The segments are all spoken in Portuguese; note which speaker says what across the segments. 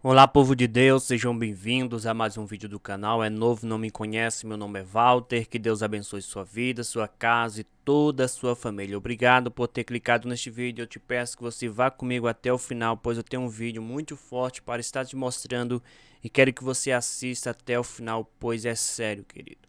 Speaker 1: Olá, povo de Deus, sejam bem-vindos a mais um vídeo do canal. É novo, não me conhece, meu nome é Walter. Que Deus abençoe sua vida, sua casa e toda a sua família. Obrigado por ter clicado neste vídeo. Eu te peço que você vá comigo até o final, pois eu tenho um vídeo muito forte para estar te mostrando e quero que você assista até o final, pois é sério, querido.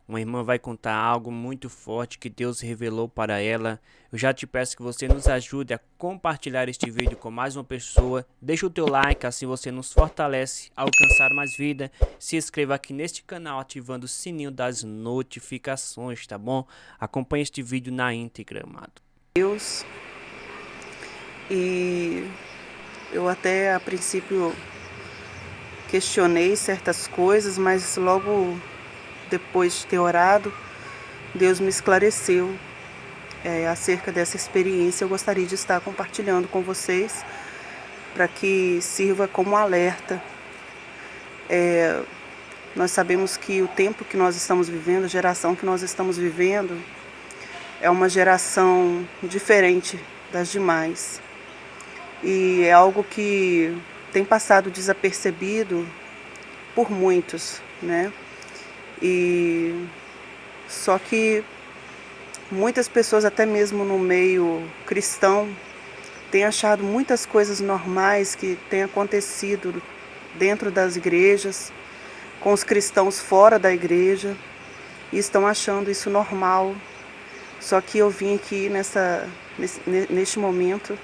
Speaker 1: Uma irmã vai contar algo muito forte que Deus revelou para ela. Eu já te peço que você nos ajude a compartilhar este vídeo com mais uma pessoa. Deixa o teu like, assim você nos fortalece a alcançar mais vida. Se inscreva aqui neste canal ativando o sininho das notificações, tá bom? Acompanhe este vídeo na íntegra, amado.
Speaker 2: Deus. E eu até a princípio questionei certas coisas, mas logo depois de ter orado, Deus me esclareceu acerca dessa experiência. Eu gostaria de estar compartilhando com vocês para que sirva como alerta. Nós sabemos que o tempo que nós estamos vivendo, a geração que nós estamos vivendo, é uma geração diferente das demais. E é algo que tem passado desapercebido por muitos, né? E só que muitas pessoas, até mesmo no meio cristão, têm achado muitas coisas normais que têm acontecido dentro das igrejas, com os cristãos fora da igreja, e estão achando isso normal. Só que eu vim aqui neste momento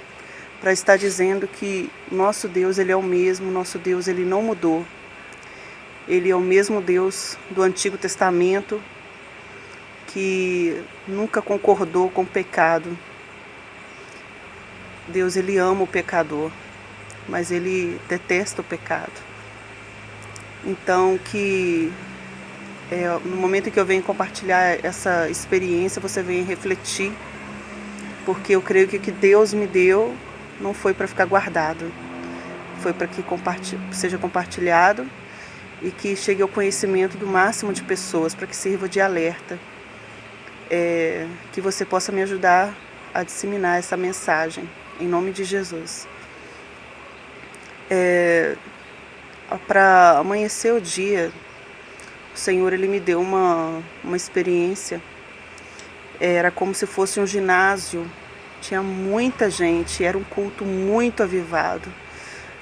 Speaker 2: para estar dizendo que nosso Deus, Ele é o mesmo, nosso Deus, Ele não mudou. Ele é o mesmo Deus do Antigo Testamento, que nunca concordou com o pecado. Deus, Ele ama o pecador, mas Ele detesta o pecado. Então, no momento em que eu venho compartilhar essa experiência, você vem refletir, porque eu creio que o que Deus me deu não foi para ficar guardado, foi para que seja compartilhado e que chegue ao conhecimento do máximo de pessoas, para que sirva de alerta, que você possa me ajudar a disseminar essa mensagem, em nome de Jesus. Para amanhecer o dia, o Senhor, Ele me deu uma experiência. Era como se fosse um ginásio, tinha muita gente, era um culto muito avivado.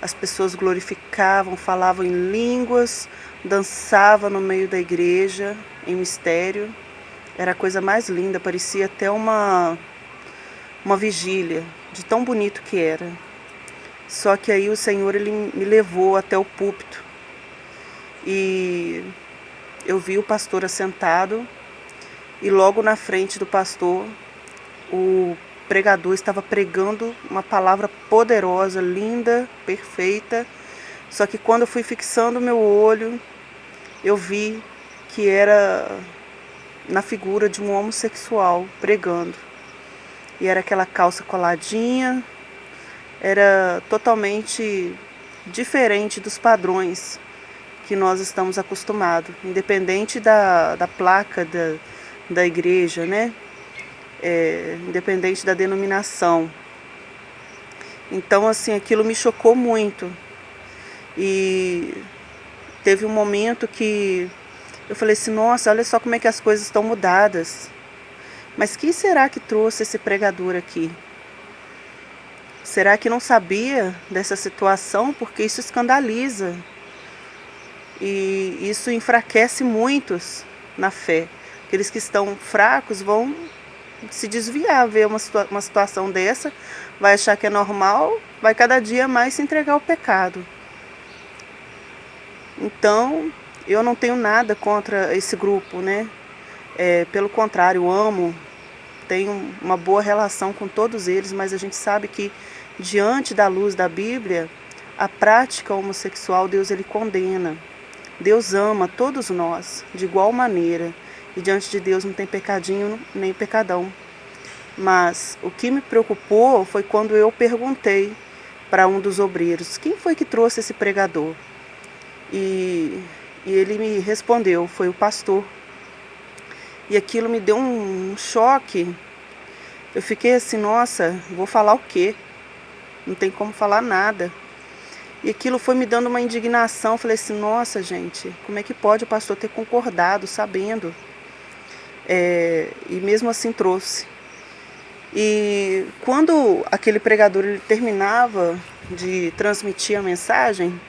Speaker 2: As pessoas glorificavam, falavam em línguas, dançavam no meio da igreja, em mistério. Era a coisa mais linda, parecia até uma vigília, de tão bonito que era. Só que aí o Senhor, Ele me levou até o púlpito. E eu vi o pastor assentado, e logo na frente do pastor, o pregador estava pregando uma palavra poderosa, linda, perfeita. Só que quando eu fui fixando o meu olho, eu vi que era na figura de um homossexual pregando. E era aquela calça coladinha, era totalmente diferente dos padrões que nós estamos acostumados, independente da placa da igreja, né? Independente da denominação. Então, assim, aquilo me chocou muito. E teve um momento que eu falei assim, nossa, olha só como é que as coisas estão mudadas. Mas quem será que trouxe esse pregador aqui? Será que não sabia dessa situação? Porque isso escandaliza. E isso enfraquece muitos na fé. Aqueles que estão fracos vão se desviar, ver uma situação dessa, vai achar que é normal, vai cada dia mais se entregar ao pecado. Então, eu não tenho nada contra esse grupo, né? Pelo contrário, eu amo, tenho uma boa relação com todos eles, mas a gente sabe que diante da luz da Bíblia, a prática homossexual, Deus, Ele condena. Deus ama todos nós de igual maneira. E diante de Deus não tem pecadinho nem pecadão. Mas o que me preocupou foi quando eu perguntei para um dos obreiros, quem foi que trouxe esse pregador? E ele me respondeu, foi o pastor. E aquilo me deu um choque. Eu fiquei assim, nossa, vou falar o quê? Não tem como falar nada. E aquilo foi me dando uma indignação. Falei assim, nossa gente, como é que pode o pastor ter concordado, sabendo? E mesmo assim trouxe. E quando aquele pregador ele terminava de transmitir a mensagem,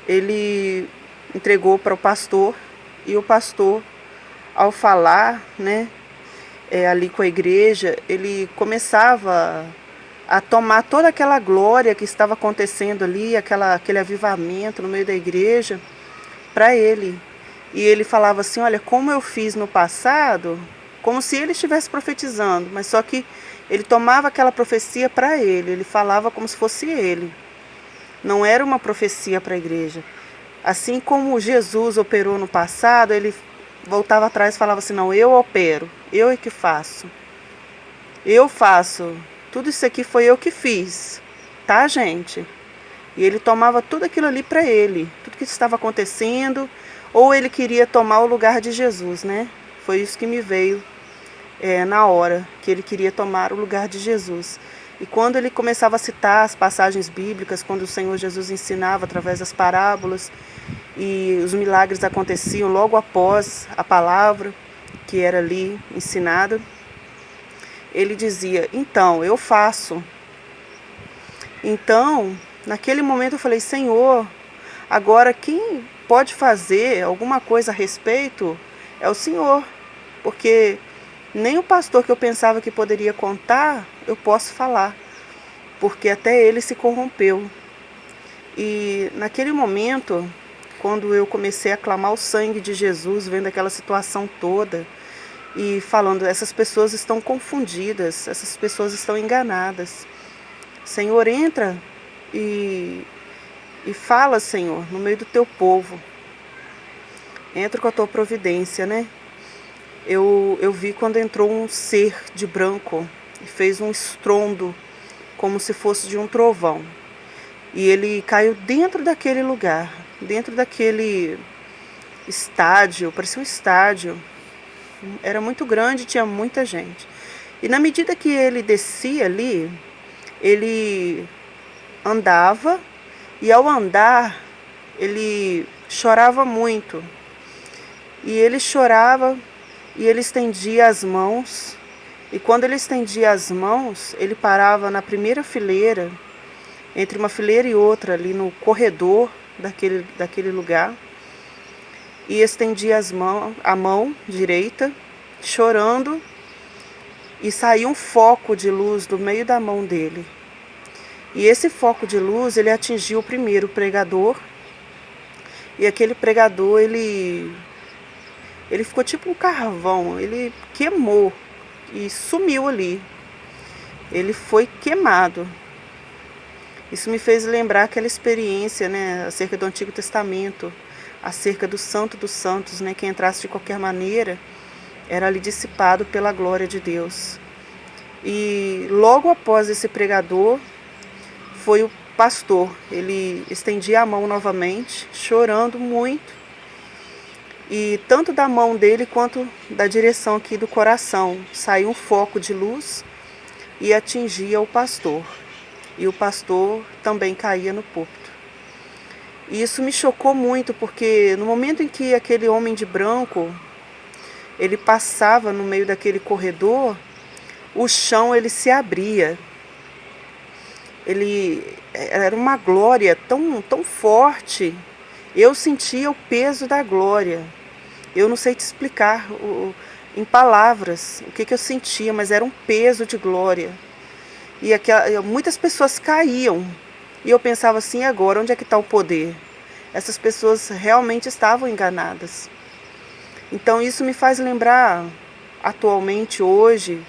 Speaker 2: ele entregou para o pastor, e o pastor, ao falar, né, ali com a igreja, ele começava a tomar toda aquela glória que estava acontecendo ali, aquele avivamento no meio da igreja, para ele. E ele falava assim, olha, como eu fiz no passado, como se ele estivesse profetizando, mas só que ele tomava aquela profecia para ele falava como se fosse ele. Não era uma profecia para a igreja. Assim como Jesus operou no passado, ele voltava atrás e falava assim, não, eu opero, eu é que faço. Eu faço, tudo isso aqui foi eu que fiz, tá, gente? E ele tomava tudo aquilo ali para ele, tudo que estava acontecendo, ou ele queria tomar o lugar de Jesus, né? Foi isso que me veio na hora, que ele queria tomar o lugar de Jesus. E quando ele começava a citar as passagens bíblicas, quando o Senhor Jesus ensinava através das parábolas, e os milagres aconteciam logo após a palavra que era ali ensinada, ele dizia, então, eu faço. Então, naquele momento eu falei, Senhor, agora quem pode fazer alguma coisa a respeito é o Senhor, porque nem o pastor que eu pensava que poderia contar, eu posso falar, porque até ele se corrompeu. E naquele momento, quando eu comecei a clamar o sangue de Jesus, vendo aquela situação toda, e falando, essas pessoas estão confundidas, essas pessoas estão enganadas. Senhor, entra e fala, Senhor, no meio do teu povo. Entra com a tua providência, né? Eu vi quando entrou um ser de branco e fez um estrondo, como se fosse de um trovão. E ele caiu dentro daquele lugar, dentro daquele estádio, parecia um estádio. Era muito grande, tinha muita gente. E na medida que ele descia ali, ele andava, e ao andar, ele chorava muito. E ele chorava, e ele estendia as mãos. E quando ele estendia as mãos, ele parava na primeira fileira, entre uma fileira e outra, ali no corredor daquele lugar. E estendia a mão direita, chorando, e saía um foco de luz do meio da mão dele. E esse foco de luz, ele atingiu o primeiro pregador, e aquele pregador, ele ficou tipo um carvão, ele queimou e sumiu ali. Ele foi queimado. Isso me fez lembrar aquela experiência, né, acerca do Antigo Testamento, acerca do Santo dos Santos, né, que entrasse de qualquer maneira, era ali dissipado pela glória de Deus. E logo após esse pregador, foi o pastor. Ele estendia a mão novamente, chorando muito, e tanto da mão dele quanto da direção aqui do coração saiu um foco de luz e atingia o pastor. E o pastor também caía no púlpito. E isso me chocou muito, porque no momento em que aquele homem de branco, ele passava no meio daquele corredor, o chão ele se abria. Ele era uma glória tão forte. Eu sentia o peso da glória. Eu não sei te explicar em palavras o que eu sentia, mas era um peso de glória. E muitas pessoas caíam. E eu pensava assim, agora, onde é que está o poder? Essas pessoas realmente estavam enganadas. Então isso me faz lembrar, atualmente, hoje,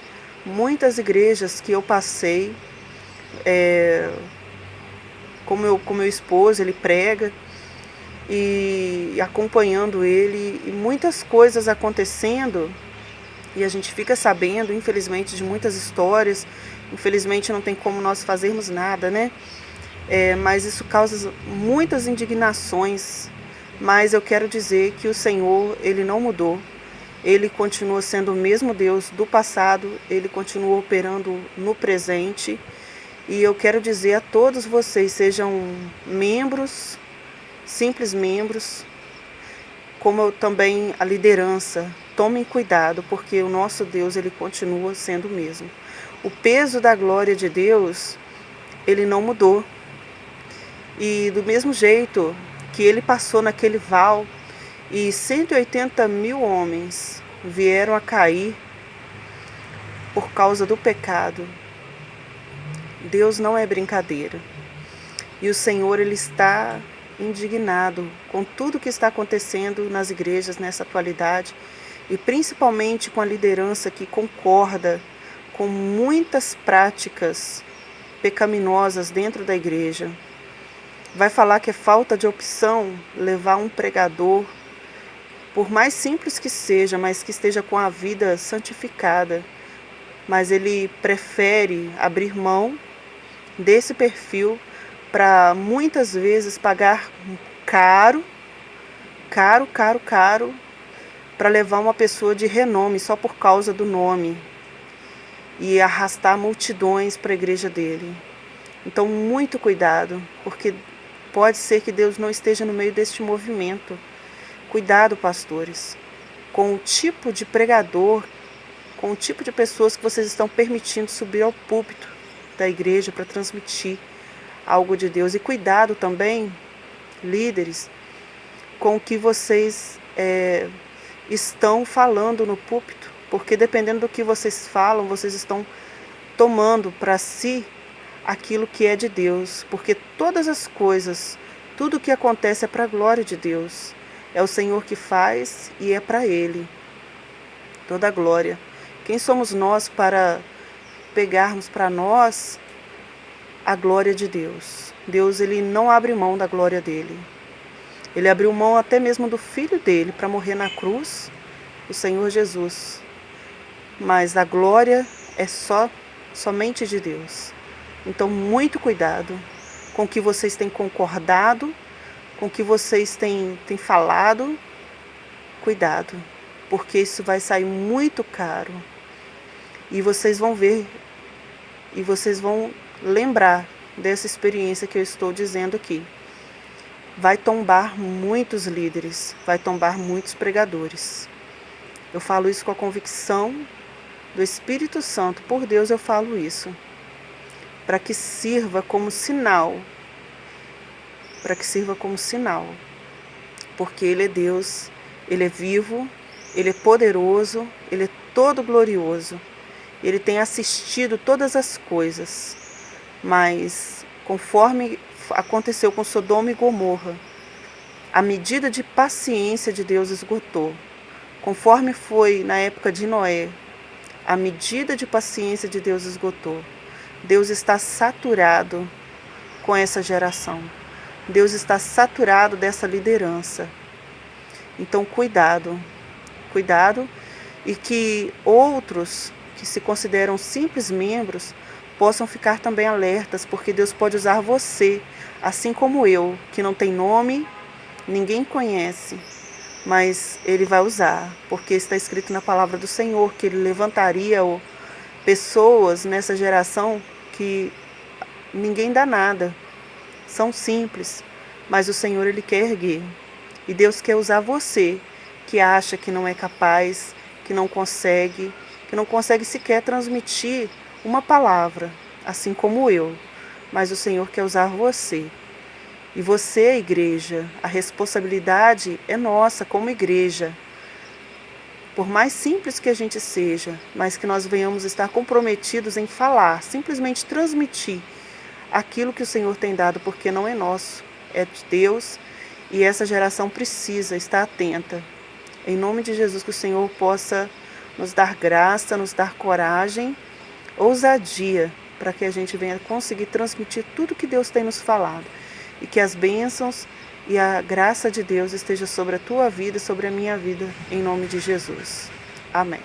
Speaker 2: muitas igrejas que eu passei, com meu esposo, ele prega, e acompanhando ele, e muitas coisas acontecendo, e a gente fica sabendo, infelizmente, de muitas histórias. Infelizmente não tem como nós fazermos nada, né? Mas isso causa muitas indignações. Mas eu quero dizer que o Senhor, ele não mudou. Ele continua sendo o mesmo Deus do passado, Ele continua operando no presente. E eu quero dizer a todos vocês, sejam membros, simples membros, como também a liderança, tomem cuidado, porque o nosso Deus, Ele continua sendo o mesmo. O peso da glória de Deus, Ele não mudou. E do mesmo jeito que Ele passou naquele val, e 180 mil homens vieram a cair por causa do pecado. Deus não é brincadeira. E o Senhor, Ele está indignado com tudo que está acontecendo nas igrejas nessa atualidade, e principalmente com a liderança que concorda com muitas práticas pecaminosas dentro da igreja. Vai falar que é falta de opção levar um pregador, por mais simples que seja, mas que esteja com a vida santificada, mas ele prefere abrir mão desse perfil para muitas vezes pagar caro, para levar uma pessoa de renome só por causa do nome e arrastar multidões para a igreja dele. Então, muito cuidado, porque pode ser que Deus não esteja no meio deste movimento. Cuidado, pastores, com o tipo de pregador, com o tipo de pessoas que vocês estão permitindo subir ao púlpito da igreja para transmitir algo de Deus. E cuidado também, líderes, com o que vocês estão falando no púlpito, porque dependendo do que vocês falam, vocês estão tomando para si aquilo que é de Deus, porque todas as coisas, tudo o que acontece é para a glória de Deus. É o Senhor que faz e é para Ele toda a glória. Quem somos nós para pegarmos para nós a glória de Deus? Deus, Ele não abre mão da glória dEle. Ele abriu mão até mesmo do Filho dEle para morrer na cruz, o Senhor Jesus. Mas a glória é somente de Deus. Então, muito cuidado com o que vocês têm concordado, com o que vocês têm falado. Cuidado, porque isso vai sair muito caro. E vocês vão ver, e vocês vão lembrar dessa experiência que eu estou dizendo aqui. Vai tombar muitos líderes, vai tombar muitos pregadores. Eu falo isso com a convicção do Espírito Santo. Por Deus eu falo isso. Para que sirva como sinal. Para que sirva como sinal. Porque Ele é Deus, Ele é vivo, Ele é poderoso, Ele é todo glorioso. Ele tem assistido todas as coisas. Mas, conforme aconteceu com Sodoma e Gomorra, a medida de paciência de Deus esgotou. Conforme foi na época de Noé, a medida de paciência de Deus esgotou. Deus está saturado com essa geração. Deus está saturado dessa liderança. Então, cuidado. Cuidado, e que outros que se consideram simples membros possam ficar também alertas, porque Deus pode usar você, assim como eu, que não tem nome, ninguém conhece, mas Ele vai usar, porque está escrito na palavra do Senhor que Ele levantaria pessoas nessa geração que ninguém dá nada, são simples, mas o Senhor, Ele quer erguer. E Deus quer usar você, que acha que não é capaz, que não consegue sequer transmitir uma palavra, assim como eu. Mas o Senhor quer usar você. E você, igreja, a responsabilidade é nossa como igreja. Por mais simples que a gente seja, mas que nós venhamos estar comprometidos em falar, simplesmente transmitir aquilo que o Senhor tem dado, porque não é nosso, é de Deus, e essa geração precisa estar atenta. Em nome de Jesus, que o Senhor possa nos dar graça, nos dar coragem, ousadia, para que a gente venha conseguir transmitir tudo que Deus tem nos falado, e que as bênçãos e a graça de Deus esteja sobre a tua vida e sobre a minha vida, em nome de Jesus. Amém.